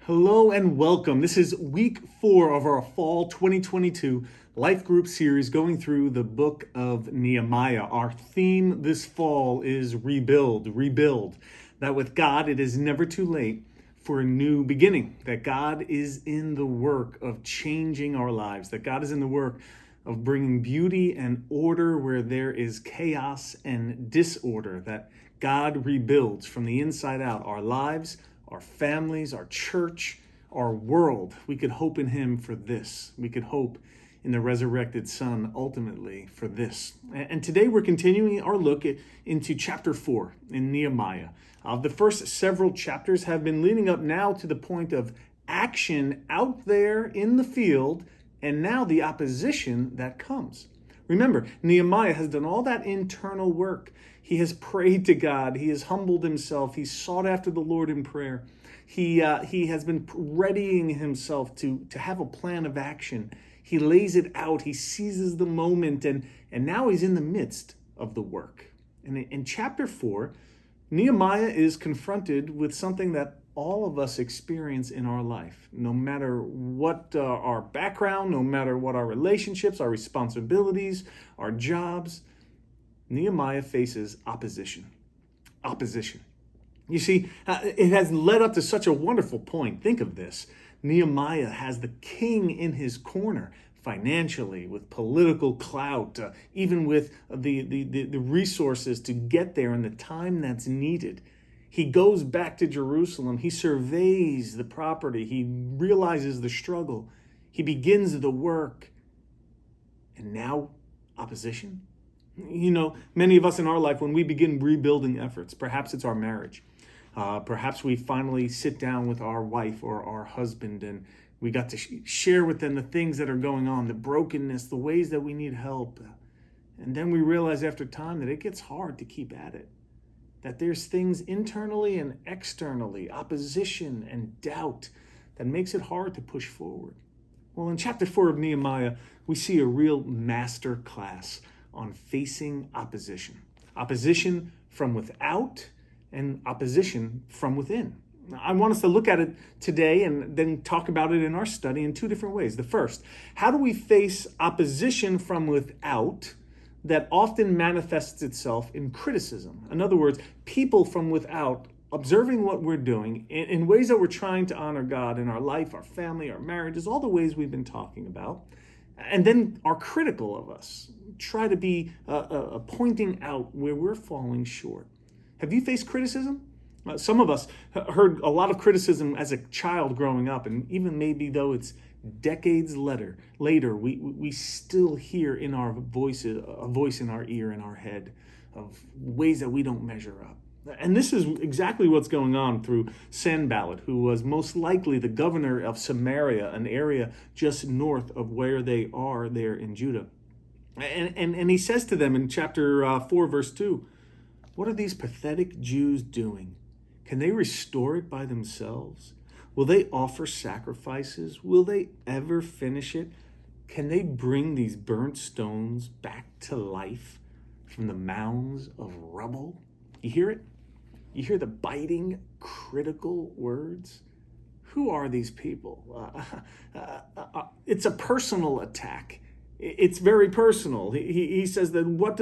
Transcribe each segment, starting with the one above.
Hello and welcome. This is week 4 of our fall 2022 Life Group series going through the book of Nehemiah. Our theme this fall is rebuild. That with God, it is never too late for a new beginning. That God is in the work of changing our lives. That God is in the work of bringing beauty and order where there is chaos and disorder. That God rebuilds from the inside out our lives, our families, our church, our world. We could hope in him for this. We could hope in the resurrected Son ultimately for this. And today we're continuing our look into chapter 4 in Nehemiah. The first several chapters have been leading up now to the point of action out there in the field, and now the opposition that comes. Remember, Nehemiah has done all that internal work. He has prayed to God. He has humbled himself. He's sought after the Lord in prayer. He has been readying himself to have a plan of action. He lays it out. He seizes the moment, and now he's in the midst of the work. And in chapter 4, Nehemiah is confronted with something that all of us experience in our life, no matter what our background, no matter what our relationships, our responsibilities, our jobs. Nehemiah faces opposition. You see, it has led up to such a wonderful point. Think of this. Nehemiah has the king in his corner financially, with political clout, even with the resources to get there in the time that's needed. He goes back to Jerusalem. He surveys the property. He realizes the struggle. He begins the work. And now, opposition? You know, many of us in our life, when we begin rebuilding efforts, perhaps it's our marriage. Perhaps we finally sit down with our wife or our husband and we got to share with them the things that are going on, the brokenness, the ways that we need help. And then we realize after time that it gets hard to keep at it. That there's things internally and externally, opposition and doubt, that makes it hard to push forward. Well, in chapter 4 of Nehemiah, we see a real master class on facing opposition. Opposition from without and opposition from within. I want us to look at it today and then talk about it in our study in two different ways. The first, how do we face opposition from without that often manifests itself in criticism? In other words, people from without observing what we're doing in ways that we're trying to honor God in our life, our family, our marriages, all the ways we've been talking about, and then are critical of us, try to be pointing out where we're falling short. Have you faced criticism? Some of us heard a lot of criticism as a child growing up, and even maybe though it's decades later, we still hear in our voices, a voice in our ear, in our head, of ways that we don't measure up. And this is exactly what's going on through Sanballat, who was most likely the governor of Samaria, an area just north of where they are there in Judah. And he says to them in chapter 4, verse 2, "What are these pathetic Jews doing? Can they restore it by themselves? Will they offer sacrifices? Will they ever finish it? Can they bring these burnt stones back to life from the mounds of rubble?" You hear it? You hear the biting, critical words? Who are these people? It's a personal attack. It's very personal. He says that what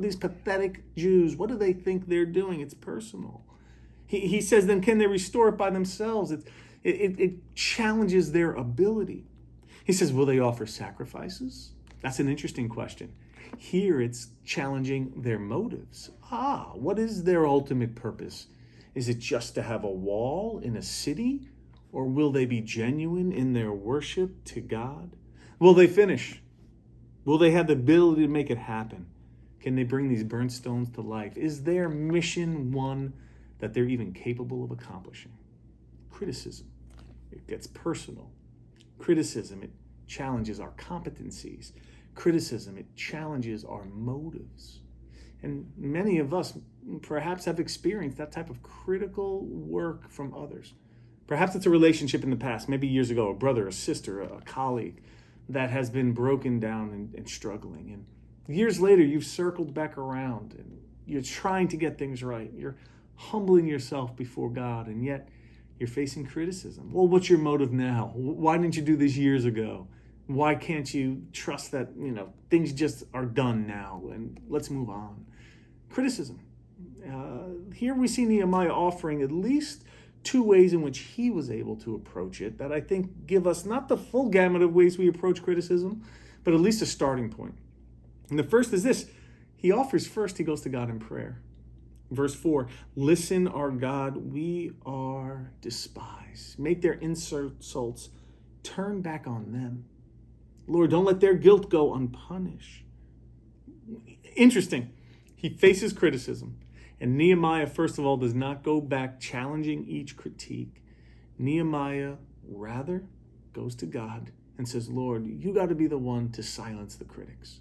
these pathetic Jews, what do they think they're doing? It's personal. He says, then can they restore it by themselves? It challenges their ability. He says, will they offer sacrifices? That's an interesting question. Here it's challenging their motives. What is their ultimate purpose? Is it just to have a wall in a city? Or will they be genuine in their worship to God? Will they finish? Will they have the ability to make it happen? Can they bring these burnt stones to life? Is their mission one that they're even capable of accomplishing? Criticism, it gets personal. Criticism, it challenges our competencies. Criticism, it challenges our motives. And many of us perhaps have experienced that type of critical work from others. Perhaps it's a relationship in the past, maybe years ago, a brother, a sister, a colleague that has been broken down and struggling. And years later, you've circled back around and you're trying to get things right. You're humbling yourself before God, and yet You're facing criticism. Well, what's your motive now? Why didn't you do this years ago? Why can't you trust that, things just are done now and let's move on? Criticism. Here we see Nehemiah offering at least two ways in which he was able to approach it that I think give us not the full gamut of ways we approach criticism, but at least a starting point. And the first is this. He goes to God in prayer. Verse 4, listen, our God, we are despised. Make their insults turn back on them. Lord, don't let their guilt go unpunished. Interesting. He faces criticism. And Nehemiah, first of all, does not go back challenging each critique. Nehemiah rather goes to God and says, Lord, you got to be the one to silence the critics.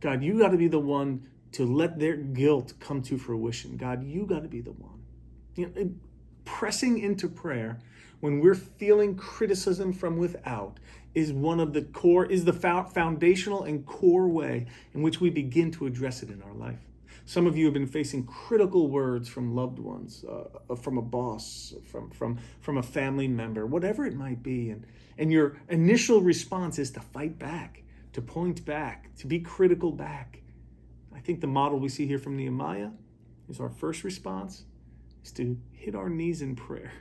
God, you got to be the one to let their guilt come to fruition. God, you got to be the one. Pressing into prayer when we're feeling criticism from without is the foundational and core way in which we begin to address it in our life. Some of you have been facing critical words from loved ones, from a boss, from a family member, whatever it might be. And your initial response is to fight back, to point back, to be critical back. I think the model we see here from Nehemiah is our first response is to hit our knees in prayer,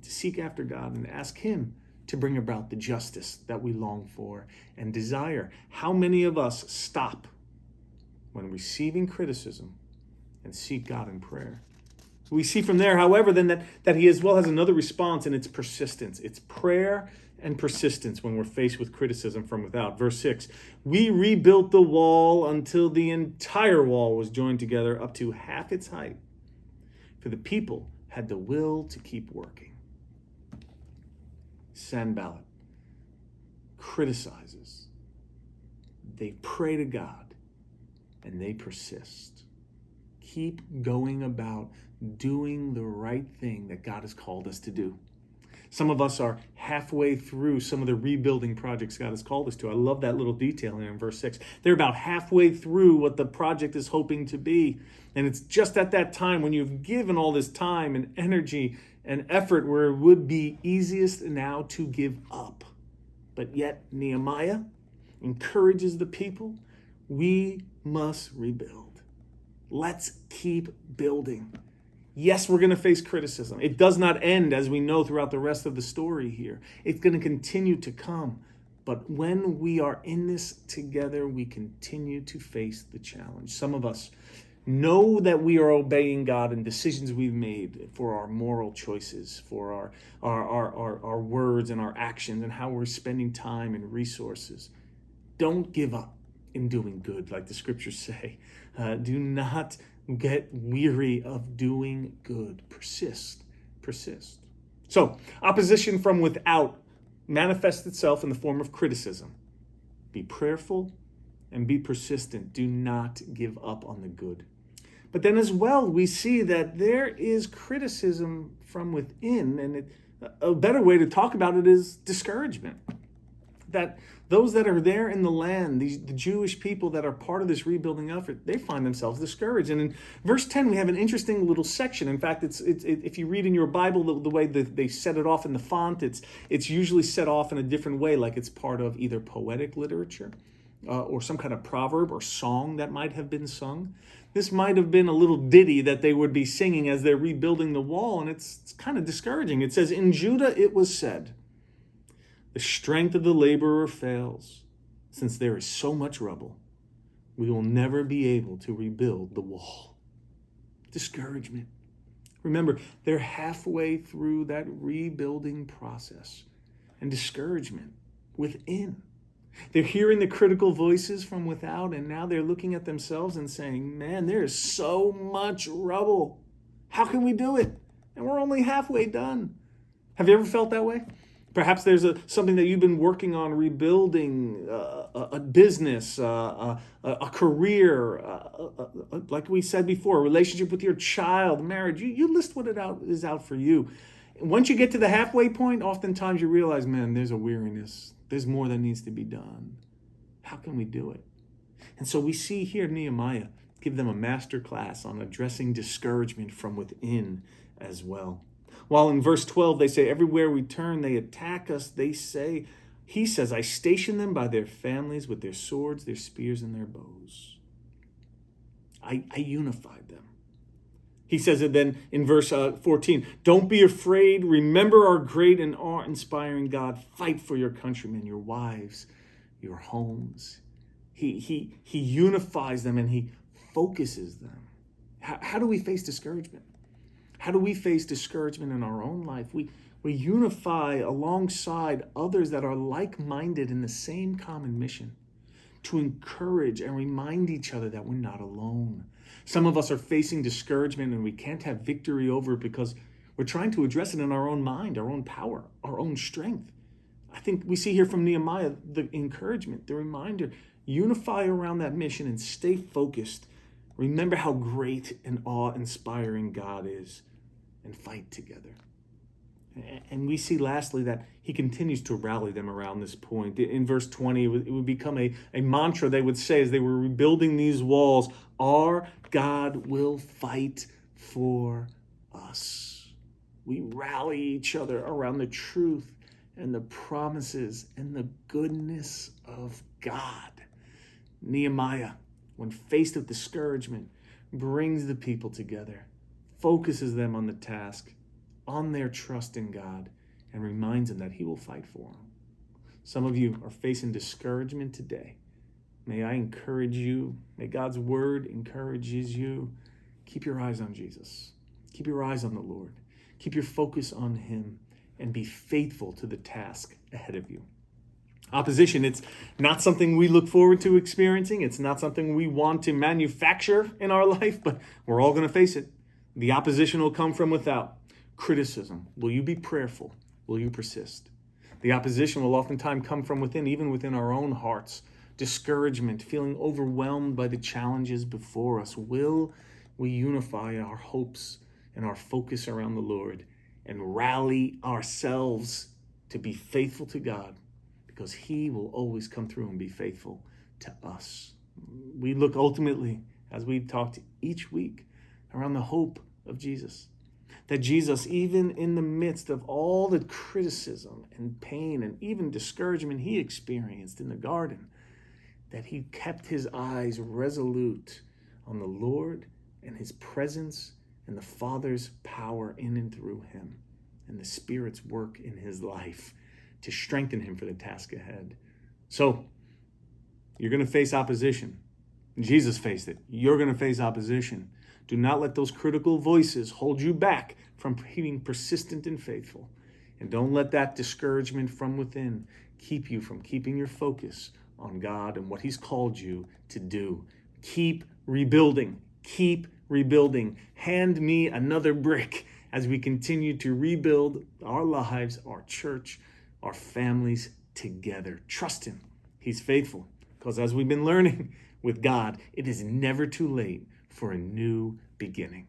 to seek after God and ask him to bring about the justice that we long for and desire. How many of us stop when receiving criticism and seek God in prayer? We see from there, however, then that he as well has another response, and it's persistence. It's prayer and persistence when we're faced with criticism from without. Verse 6, we rebuilt the wall until the entire wall was joined together up to half its height, for the people had the will to keep working. Sanballat criticizes. They pray to God and they persist. Keep going about doing the right thing that God has called us to do. Some of us are halfway through some of the rebuilding projects God has called us to. I love that little detail in verse 6. They're about halfway through what the project is hoping to be. And it's just at that time when you've given all this time and energy and effort where it would be easiest now to give up. But yet Nehemiah encourages the people, we must rebuild. Let's keep building. Yes, we're going to face criticism. It does not end, as we know throughout the rest of the story here. It's going to continue to come. But when we are in this together, we continue to face the challenge. Some of us know that we are obeying God in decisions we've made for our moral choices, for our words and our actions and how we're spending time and resources. Don't give up in doing good, like the scriptures say. Do not get weary of doing good. Persist. So, opposition from without manifests itself in the form of criticism. Be prayerful and be persistent. Do not give up on the good. But then as well, we see that there is criticism from within, and a better way to talk about it is discouragement. That those that are there in the land, the Jewish people that are part of this rebuilding effort, they find themselves discouraged. And in verse 10, we have an interesting little section. In fact, it's if you read in your Bible the way that they set it off in the font, it's usually set off in a different way, like it's part of either poetic literature or some kind of proverb or song that might have been sung. This might have been a little ditty that they would be singing as they're rebuilding the wall, and it's kind of discouraging. It says, in Judah it was said, the strength of the laborer fails. Since there is so much rubble, we will never be able to rebuild the wall. Discouragement. Remember, they're halfway through that rebuilding process. And discouragement within. They're hearing the critical voices from without, and now they're looking at themselves and saying, man, there is so much rubble. How can we do it? And we're only halfway done. Have you ever felt that way? Perhaps there's something that you've been working on, rebuilding a business, a career, like we said before, a relationship with your child, marriage. You list what is out for you. Once you get to the halfway point, oftentimes you realize, man, there's a weariness. There's more that needs to be done. How can we do it? And so we see here Nehemiah give them a master class on addressing discouragement from within as well. While in verse 12, they say, everywhere we turn, they attack us. He says, I station them by their families with their swords, their spears, and their bows. I unified them. He says it then in verse 14, don't be afraid. Remember our great and awe-inspiring God. Fight for your countrymen, your wives, your homes. He unifies them and he focuses them. How do we face discouragement? How do we face discouragement in our own life? We unify alongside others that are like-minded in the same common mission to encourage and remind each other that we're not alone. Some of us are facing discouragement and we can't have victory over it because we're trying to address it in our own mind, our own power, our own strength. I think we see here from Nehemiah the encouragement, the reminder, unify around that mission and stay focused. Remember how great and awe-inspiring God is and fight together. And we see lastly that he continues to rally them around this point. In verse 20, it would become a mantra they would say as they were rebuilding these walls, our God will fight for us. We rally each other around the truth and the promises and the goodness of God. Nehemiah, when faced with discouragement, brings the people together, focuses them on the task, on their trust in God, and reminds them that he will fight for them. Some of you are facing discouragement today. May I encourage you, may God's word encourages you. Keep your eyes on Jesus. Keep your eyes on the Lord. Keep your focus on him and be faithful to the task ahead of you. Opposition, it's not something we look forward to experiencing. It's not something we want to manufacture in our life, but we're all going to face it. The opposition will come from without. Criticism. Will you be prayerful? Will you persist? The opposition will oftentimes come from within, even within our own hearts. Discouragement, feeling overwhelmed by the challenges before us. Will we unify our hopes and our focus around the Lord and rally ourselves to be faithful to God, because he will always come through and be faithful to us. We look ultimately, as we've talked each week, around the hope of Jesus. That Jesus, even in the midst of all the criticism and pain and even discouragement he experienced in the garden, that he kept his eyes resolute on the Lord and his presence and the Father's power in and through him and the Spirit's work in his life to strengthen him for the task ahead. So, you're going to face opposition. Jesus faced it. You're going to face opposition. Do not let those critical voices hold you back from being persistent and faithful. And don't let that discouragement from within keep you from keeping your focus on God and what he's called you to do. Keep rebuilding. Keep rebuilding. Hand me another brick as we continue to rebuild our lives, our church, our families together. Trust him. He's faithful. Because as we've been learning with God, it is never too late for a new beginning.